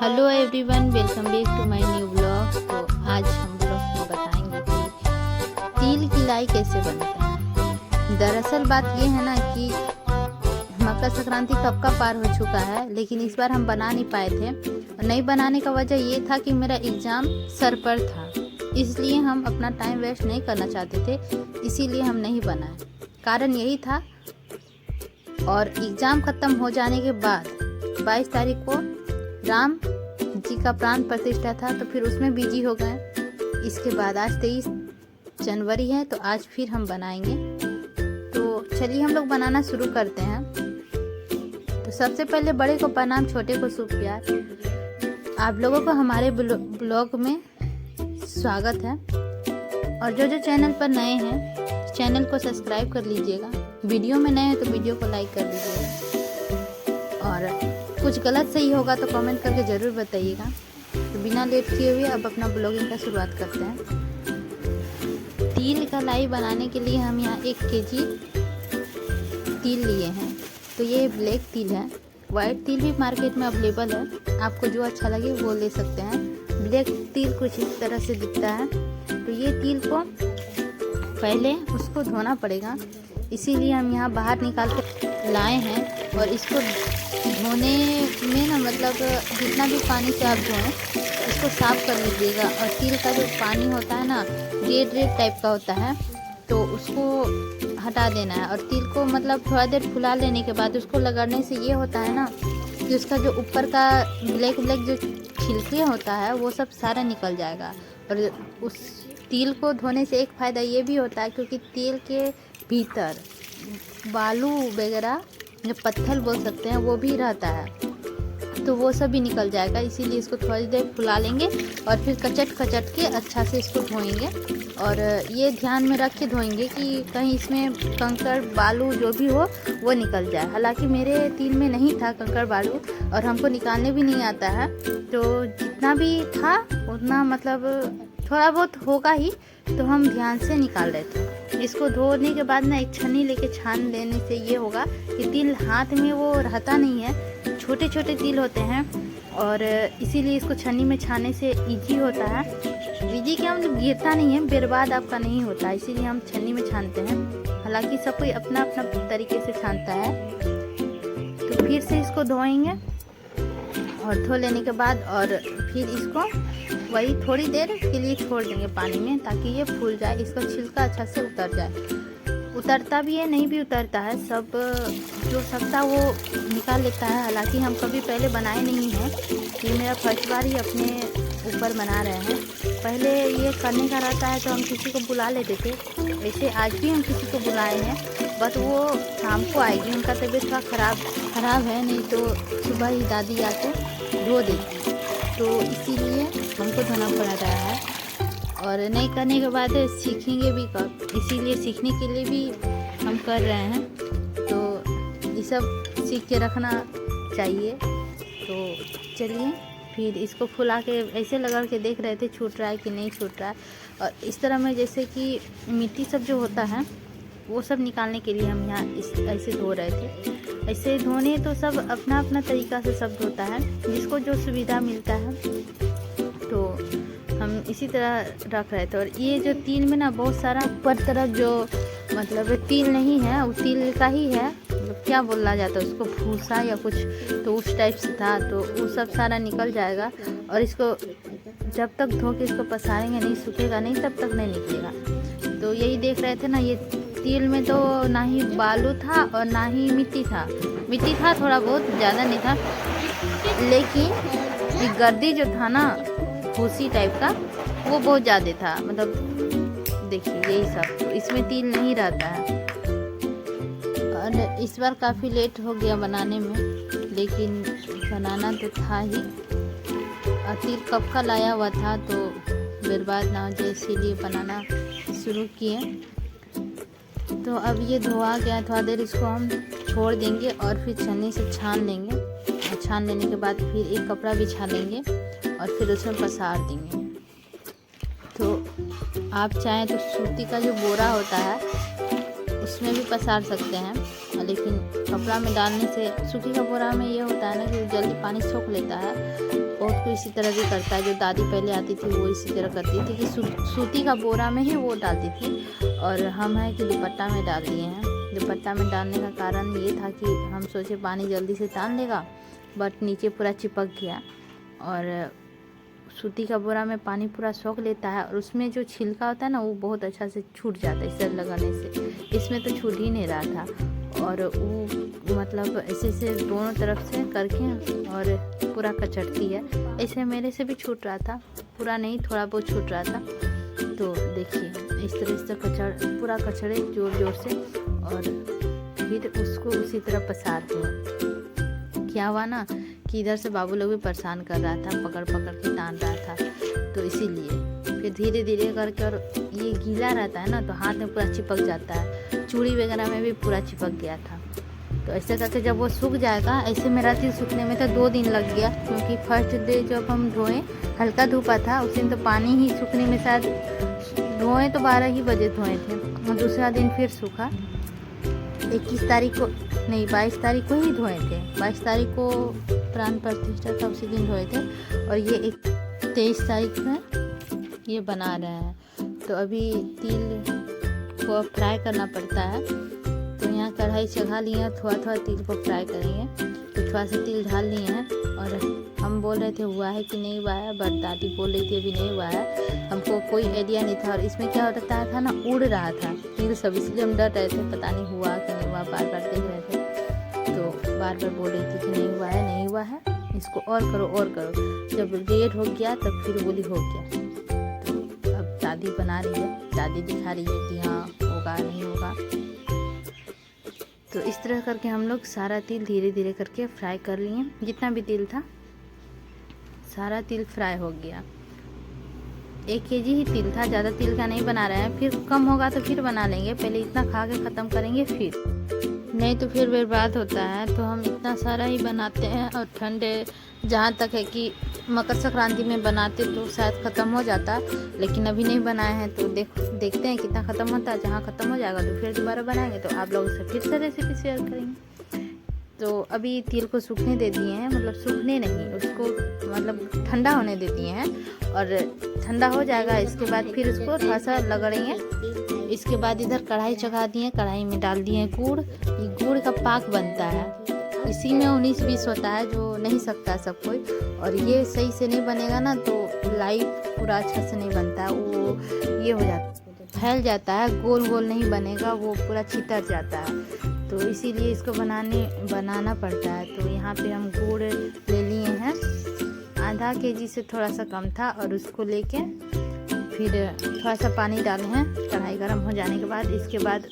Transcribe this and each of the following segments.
Hello everyone, welcome back to my new blog. तो आज हम लोग को बताएंगे कि तिल की लाई कैसे बनता है। दरअसल बात ये है ना कि मकर संक्रांति कब का पार हो चुका है, लेकिन इस बार हम बना नहीं पाए थे। और नहीं बनाने का वजह ये था कि मेरा एग्ज़ाम सर पर था, इसलिए हम अपना टाइम वेस्ट नहीं करना चाहते थे, इसीलिए हम नहीं बनाए। कारण यही था। और एग्ज़ाम ख़त्म हो जाने के बाद 22 तारीख को राम जी का प्राण प्रतिष्ठा था, तो फिर उसमें बिजी हो गए। इसके बाद आज 23 जनवरी है, तो आज फिर हम बनाएंगे। तो चलिए हम लोग बनाना शुरू करते हैं। तो सबसे पहले बड़े को प्रणाम, छोटे को शुभ प्यार। आप लोगों को हमारे ब्लॉग में स्वागत है। और जो चैनल पर नए हैं, चैनल को सब्सक्राइब कर लीजिएगा। वीडियो में नए हैं तो वीडियो को लाइक कर लीजिएगा। और कुछ गलत सही होगा तो कमेंट करके ज़रूर बताइएगा। तो बिना लेट किए हुए अब अपना ब्लॉगिंग का शुरुआत करते हैं। तिल का लाई बनाने के लिए हम यहाँ 1 केजी तिल लिए हैं। तो ये ब्लैक तिल है। वाइट तिल भी मार्केट में अवेलेबल है, आपको जो अच्छा लगे वो ले सकते हैं। ब्लैक तिल कुछ इस तरह से दिखता है। तो ये तिल को पहले उसको धोना पड़ेगा, इसीलिए हम यहाँ बाहर निकाल कर लाए हैं। और इसको धोने में ना, मतलब जितना भी पानी से आप धोएं इसको साफ़ कर लीजिएगा। और तिल का जो पानी होता है ना, रेड टाइप का होता है, तो उसको हटा देना है। और तिल को मतलब थोड़ा देर फुला लेने के बाद उसको लगड़ने से ये होता है ना कि उसका जो ऊपर का ब्लैक जो छिलके होता है वो सब सारा निकल जाएगा। और उस तिल को धोने से एक फ़ायदा ये भी होता है, क्योंकि तिल के भीतर बालू वगैरह, जो पत्थर बोल सकते हैं, वो भी रहता है, तो वो सब भी निकल जाएगा। इसीलिए इसको थोड़ी देर फुला लेंगे और फिर कचट के अच्छा से इसको धोएंगे। और ये ध्यान में रख के धोएंगे कि कहीं इसमें कंकड़ बालू जो भी हो वो निकल जाए। हालांकि मेरे तिल में नहीं था कंकड़ बालू, और हमको निकालने भी नहीं आता है, तो जितना भी था उतना मतलब थोड़ा बहुत होगा ही, तो हम ध्यान से निकाल रहे थे। इसको धोने के बाद ना एक छन्नी लेके छान लेने से ये होगा कि तिल हाथ में वो रहता नहीं है, छोटे छोटे तिल होते हैं, और इसीलिए इसको छन्नी में छानने से इजी होता है। इजी क्या, मतलब गिरता नहीं है, बर्बाद आपका नहीं होता, इसीलिए हम छन्नी में छानते हैं। हालांकि सब कोई अपना अपना तरीके से छानता है। तो फिर से इसको धोएंगे, और धो लेने के बाद और फिर इसको वही थोड़ी देर के लिए छोड़ देंगे पानी में, ताकि ये फूल जाए, इसका छिलका अच्छा से उतर जाए। उतरता भी है, नहीं भी उतरता है, सब जो सकता वो निकाल लेता है। हालांकि हम कभी पहले बनाए नहीं हैं, ये मेरा फर्स्ट बार ही अपने ऊपर बना रहे हैं। पहले ये करने का रहता है तो हम किसी को बुला लेते थे, वैसे आज भी हम किसी को बुलाए हैं, बट वो शाम को आएगी, उनका तबीयत थोड़ा ख़राब है, नहीं तो सुबह ही दादी आके धो देती, तो इसीलिए हमको धोना पड़ रहा है। और नहीं करने के बाद सीखेंगे भी कब, इसीलिए सीखने के लिए भी हम कर रहे हैं। तो ये सब सीख के रखना चाहिए। तो चलिए फिर इसको फुला के ऐसे लगा के देख रहे थे छूट रहा है कि नहीं छूट रहा है। और इस तरह में जैसे कि मिट्टी सब जो होता है वो सब निकालने के लिए हम यहाँ ऐसे धो रहे थे। ऐसे धोने तो सब अपना अपना तरीका से सब धोता है, जिसको जो सुविधा मिलता है, तो हम इसी तरह रख रहे थे। और ये जो तिल में ना बहुत सारा ऊपर तरफ जो मतलब तिल नहीं है, वो तिल का ही है, मतलब क्या बोला जाता है उसको, भूसा या कुछ, तो उस टाइप से था, तो वो सब सारा निकल जाएगा। और इसको जब तक धो के इसको पसारेंगे नहीं, सूखेगा नहीं, तब तक नहीं निकलेगा। तो यही देख रहे थे ना, ये तिल में तो ना ही बालू था और ना ही मिट्टी था। मिट्टी था थोड़ा बहुत, ज़्यादा नहीं था, लेकिन ये गर्दी जो था ना भूसी टाइप का, वो बहुत ज़्यादा था। मतलब देखिए यही सब, तो इसमें तिल नहीं रहता है। और इस बार काफ़ी लेट हो गया बनाने में, लेकिन बनाना तो था ही। और तिल कब का लाया हुआ था, तो बर्बाद ना हो जाए, इसीलिए बनाना शुरू किए। तो अब ये धोआ गया, थोड़ा देर इसको हम छोड़ देंगे और फिर छन्नी से छान लेंगे। और छान लेने के बाद फिर एक कपड़ा बिछा लेंगे और फिर उसमें पसार देंगे। तो आप चाहें तो सूती का जो बोरा होता है उसमें भी पसार सकते हैं, लेकिन कपड़ा में डालने से, सूखी का बोरा में ये होता है ना कि जल्दी पानी सोख लेता है, बहुत कोई इसी तरह भी करता है। जो दादी पहले आती थी वो इसी तरह करती थी कि सूती का बोरा में ही वो डालती थी, और हम है कि दुपट्टा में डाल दिए हैं। दुपट्टा में डालने का कारण ये था कि हम सोचे पानी जल्दी से तान लेगा, बट नीचे पूरा चिपक गया। और सूती का बोरा में पानी पूरा सोख लेता है, और उसमें जो छिलका होता है ना वो बहुत अच्छा से छूट जाता है इसे लगाने से। इसमें तो छूट ही नहीं रहा था, और वो मतलब ऐसे दोनों तरफ से करके और पूरा कचड़ती है। ऐसे मेरे से भी छूट रहा था, पूरा नहीं, थोड़ा बहुत छूट रहा था। तो देखिए इस तरह से पूरा कचड़े जोर जोर से, और फिर उसको उसी तरह पसारते हैं। क्या हुआ ना कि इधर से बाबू लोग भी परेशान कर रहा था, पकड़ पकड़ के तान रहा था, तो इसीलिए फिर धीरे धीरे करके, और ये गीला रहता है ना तो हाथ में पूरा चिपक जाता है, चूड़ी वगैरह में भी पूरा चिपक गया था। तो ऐसे करके जब वो सूख जाएगा, ऐसे मेरा तिल सूखने में तो 2 दिन लग गया, क्योंकि फर्स्ट डे जब हम धोए हल्का धूपा था, उस दिन तो पानी ही सूखने में शायद धोए तो 12 ही बजे धोए थे, और दूसरा दिन फिर सूखा। 21 तारीख को नहीं 22 तारीख को ही धोए थे, 22 तारीख को प्राण प्रतिष्ठा था, उसी दिन धोए थे। और ये 23 तारीख में ये बना रहे हैं। तो अभी तिल को फ्राई करना पड़ता है, तो यहाँ कढ़ाई चढ़ा लिए हैं, थोड़ा थोड़ा तिल को फ्राई करेंगे। तो थोड़ा सा तिल डाल लिए हैं, और हम बोल रहे थे हुआ है कि नहीं हुआ है, बट दादी बोल रही थी अभी नहीं हुआ है। हमको कोई आइडिया नहीं था, और इसमें क्या होता था ना, उड़ रहा था तिल सब, इसलिए हम डर रहे थे पता नहीं हुआ कि नहीं हुआ, बार बार देख रहे थे। तो बार बार बोल रही थी कि नहीं हुआ है, नहीं हुआ है, इसको और करो और करो। जब रेड हो गया तब फिर बोली हो गया। तो अब दादी बना रही है, दादी दिखा रही है कि हाँ होगा नहीं होगा। तो इस तरह करके हम लोग सारा तिल धीरे धीरे करके फ्राई कर लिए। जितना भी तिल था सारा तिल फ्राई हो गया। 1 केजी ही तिल था, ज़्यादा तिल का नहीं बना रहे हैं, फिर कम होगा तो फिर बना लेंगे, पहले इतना खा के ख़त्म करेंगे, फिर नहीं तो फिर बर्बाद होता है। तो हम इतना सारा ही बनाते हैं, और ठंडे जहाँ तक है कि मकर संक्रांति में बनाते तो शायद ख़त्म हो जाता, लेकिन अभी नहीं बनाए हैं, तो देखते हैं कितना ख़त्म होता है। जहाँ ख़त्म हो जाएगा तो फिर दोबारा बनाएंगे, तो आप लोगों से फिर से रेसिपी शेयर करेंगे। तो अभी तिल को सूखने दे दिए हैं, मतलब सूखने नहीं, उसको मतलब ठंडा होने दे दिए हैं, और ठंडा हो जाएगा इसके बाद फिर उसको थोड़ा सा लगड़ेंगे। इसके बाद इधर कढ़ाई चढ़ा दिए, कढ़ाई में डाल दिए गुड़। ये गुड़ का पाक बनता है, इसी में 19-20 होता है, जो नहीं सकता सब कोई। और ये सही से नहीं बनेगा ना तो लाइट पूरा अच्छा से नहीं बनता, वो ये हो जाता, फैल जाता है, गोल गोल नहीं बनेगा, वो पूरा छितर जाता है। तो इसीलिए इसको बनाना पड़ता है। तो यहाँ पे हम गुड़ ले लिए हैं, आधा केजी से थोड़ा सा कम था, और उसको लेके फिर थोड़ा सा पानी डाले हैं कढ़ाई गर्म हो जाने के बाद। इसके बाद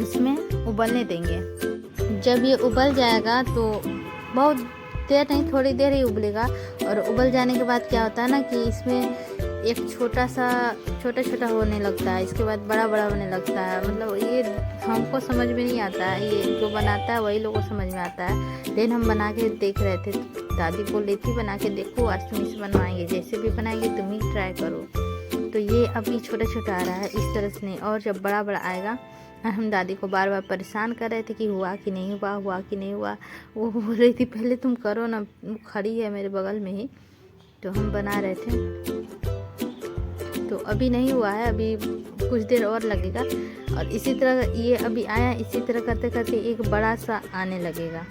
उसमें उबलने देंगे। जब ये उबल जाएगा तो बहुत देर नहीं, थोड़ी देर ही उबलेगा, और उबल जाने के बाद क्या होता है ना कि इसमें एक छोटा होने लगता है, इसके बाद बड़ा बड़ा होने लगता है। मतलब ये हमको समझ में नहीं आता है, ये जो बनाता है वही लोगों को समझ में आता है। लेकिन हम बना के देख रहे थे, दादी बोल रही थी बना के देखो, आज तुम इसे बनवाएंगे, जैसे भी बनाएंगे तुम ही ट्राई करो। तो ये अभी छोटा आ रहा है, इस तरह से नहीं, और जब बड़ा आएगा। हम दादी को बार बार परेशान कर रहे थे कि हुआ कि नहीं हुआ, हुआ कि नहीं हुआ। वो बोल रही थी पहले तुम करो ना, खड़ी है मेरे बगल में ही। तो हम बना रहे थे, तो अभी नहीं हुआ है, अभी कुछ देर और लगेगा। और इसी तरह ये अभी आया, इसी तरह करते करते एक बड़ा सा आने लगेगा।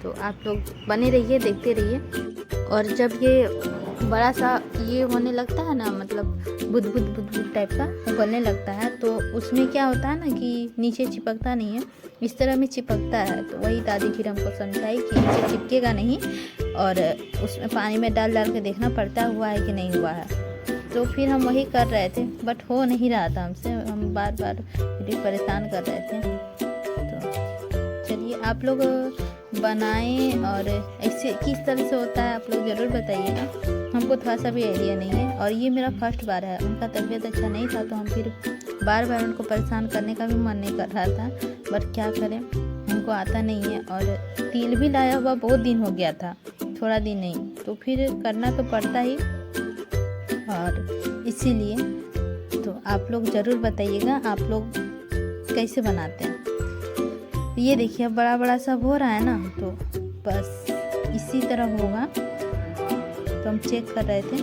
तो आप लोग बने रहिए, देखते रहिए। और जब ये बड़ा सा ये होने लगता है ना, मतलब बुद टाइप का उबलने लगता है, तो उसमें क्या होता है ना कि नीचे चिपकता नहीं है, इस तरह में चिपकता है। तो वही दादी फिर हमको समझाई कि नीचे चिपकेगा नहीं, और उसमें पानी में डाल के देखना पड़ता है हुआ है कि नहीं हुआ है। तो फिर हम वही कर रहे थे, बट हो नहीं रहा था हमसे, हम बार बार परेशान कर रहे थे। तो चलिए आप लोग बनाएं, और ऐसे किस तरह से होता है आप लोग ज़रूर बताइएगा, हमको थोड़ा सा भी आइडिया नहीं है। और ये मेरा फर्स्ट बार है, उनका तबीयत अच्छा नहीं था, तो हम फिर बार बार उनको परेशान करने का भी मन नहीं कर रहा था, बट क्या करें, हमको आता नहीं है। और तिल भी लाया हुआ बहुत दिन हो गया था, थोड़ा दिन नहीं, तो फिर करना तो पड़ता ही, और इसीलिए तो आप लोग ज़रूर बताइएगा आप लोग कैसे बनाते हैं। ये देखिए बड़ा सब हो रहा है ना, तो बस इसी तरह होगा। तो हम चेक कर रहे थे,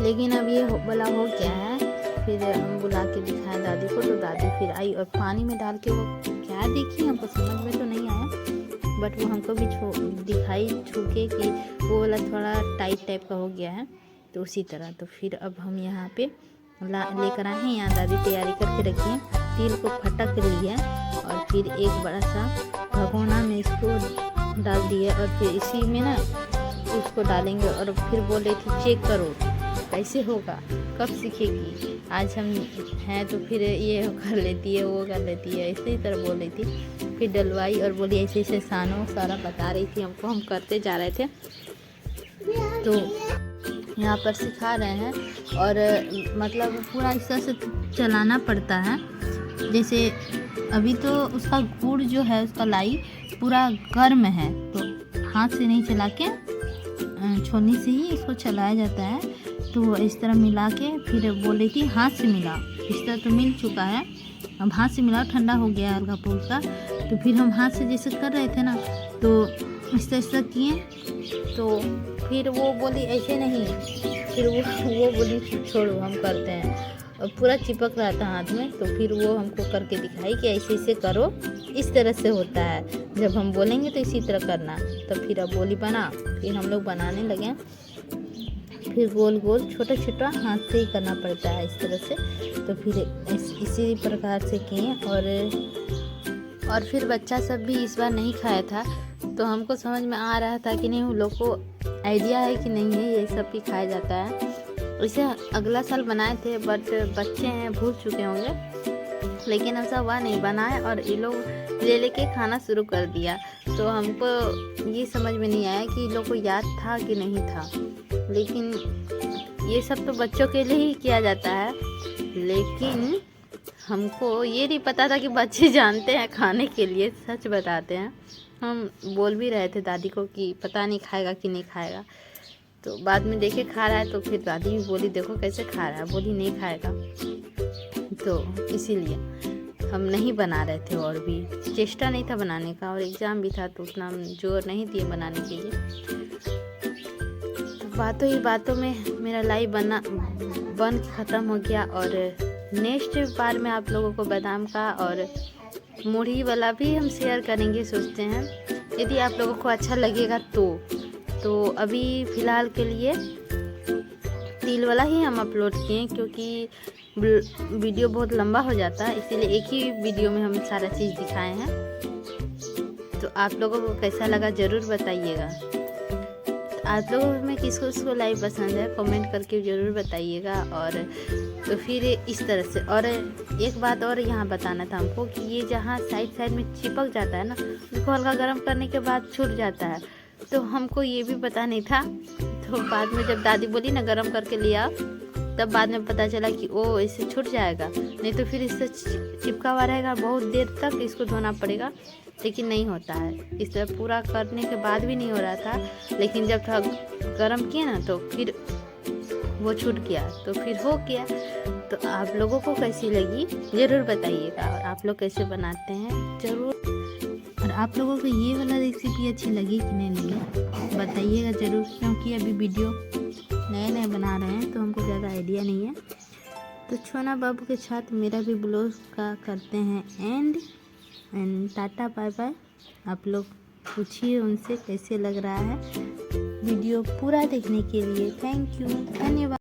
लेकिन अब ये वाला हो गया है। फिर हम बुला के दिखाए दादी को, तो दादी फिर आई और पानी में डाल के वो क्या देखी हमको समझ में तो नहीं आया, बट वो हमको भी दिखाई छूके कि वो वाला थोड़ा टाइट टाइप का हो गया है, तो उसी तरह। तो फिर अब हम यहाँ पे लेकर आए हैं, यहाँ दादी तैयारी करके रखी है। तिल को फटक ली है और फिर एक बड़ा सा भगोना में इसको डाल दिया और फिर इसी में ना उसको डालेंगे। और फिर बोल रही थी चेक करो कैसे होगा, कब सीखेगी, आज हम हैं तो फिर ये कर लेती है, वो कर लेती है, इसी तरह बोल रही थी। फिर डलवाई और बोली ऐसे ऐसे सानो सारा बता रही थी हमको, हम करते जा रहे थे। तो यहाँ पर सिखा रहे हैं और मतलब पूरा इस तरह से चलाना पड़ता है। जैसे अभी तो उसका गुड़ जो है, उसका लाई पूरा गर्म है, तो हाथ से नहीं चला के छोलनी से ही इसको चलाया जाता है। तो इस तरह मिला के फिर बोल रही थी हाथ से मिला, इस तरह तो मिल चुका है, अब हाथ से मिला, ठंडा हो गया हल्का फुल्का। तो फिर हम हाथ से जैसे कर रहे थे ना, तो इस तरह किए, तो फिर वो बोली ऐसे नहीं, फिर वो बोली छोड़ो हम करते हैं, और पूरा चिपक रहा था हाथ में। तो फिर वो हमको करके दिखाई कि ऐसे ऐसे करो, इस तरह से होता है, जब हम बोलेंगे तो इसी तरह करना। तो फिर अब बोली बना, फिर हम लोग बनाने लगे। फिर गोल गोल छोटा छोटा हाथ से ही करना पड़ता है इस तरह से। तो फिर इसी प्रकार से किए और फिर बच्चा सब भी इस बार नहीं खाया था, तो हमको समझ में आ रहा था कि नहीं उन लोग को आइडिया है कि नहीं है ये सब भी खाया जाता है। इसे अगला साल बनाए थे, बट बच्चे हैं भूल चुके होंगे, लेकिन ऐसा हुआ नहीं, बनाए और ये लोग ले के खाना शुरू कर दिया। तो हमको ये समझ में नहीं आया कि इन लोग को याद था कि नहीं था, लेकिन ये सब तो बच्चों के लिए ही किया जाता है। लेकिन हमको ये नहीं पता था कि बच्चे जानते हैं खाने के लिए, सच बताते हैं। हम बोल भी रहे थे दादी को कि पता नहीं खाएगा कि नहीं खाएगा, तो बाद में देखे खा रहा है, तो फिर दादी भी बोली देखो कैसे खा रहा है, बोली नहीं खाएगा। तो इसीलिए हम नहीं बना रहे थे, और भी चेष्टा नहीं था बनाने का, और एग्ज़ाम भी था तो उतना जोर नहीं दिए बनाने के लिए। तो बातों ही बातों में मेरा लाई बन ख़त्म हो गया। और नेक्स्ट बार में आप लोगों को बादाम का और मूढ़ी वाला भी हम शेयर करेंगे सोचते हैं, यदि आप लोगों को अच्छा लगेगा तो अभी फ़िलहाल के लिए तिल वाला ही हम अपलोड किए, क्योंकि वीडियो बहुत लंबा हो जाता है, इसीलिए एक ही वीडियो में हम सारा चीज़ दिखाए हैं। तो आप लोगों को कैसा लगा ज़रूर बताइएगा। आप लोगों में किसको लाइव पसंद है कमेंट करके ज़रूर बताइएगा। और तो फिर इस तरह से, और एक बात और यहाँ बताना था हमको कि ये जहाँ साइड में चिपक जाता है ना, उसको हल्का गर्म करने के बाद छूट जाता है, तो हमको ये भी पता नहीं था। तो बाद में जब दादी बोली ना गरम करके लिया, तब बाद में पता चला कि ओ इससे छूट जाएगा, नहीं तो फिर इससे चिपका हुआ रहेगा, बहुत देर तक इसको धोना पड़ेगा, लेकिन नहीं होता है। इस तरह पूरा करने के बाद भी नहीं हो रहा था, लेकिन जब थोड़ा गर्म किया ना तो फिर वो छूट गया, तो फिर हो गया। तो आप लोगों को कैसी लगी ज़रूर बताइएगा, और आप लोग कैसे बनाते हैं ज़रूर, और आप लोगों को ये वाला रेसिपी अच्छी लगी कि नहीं लगी बताइएगा ज़रूर, क्योंकि अभी वीडियो नए बना रहे हैं तो हमको ज़्यादा आइडिया नहीं है। तो छोना बाबू के साथ मेरा भी ब्लॉग का करते हैं एंड टाटा बाय बाय। आप लोग पूछिए उनसे कैसे लग रहा है। वीडियो पूरा देखने के लिए थैंक यू, धन्यवाद।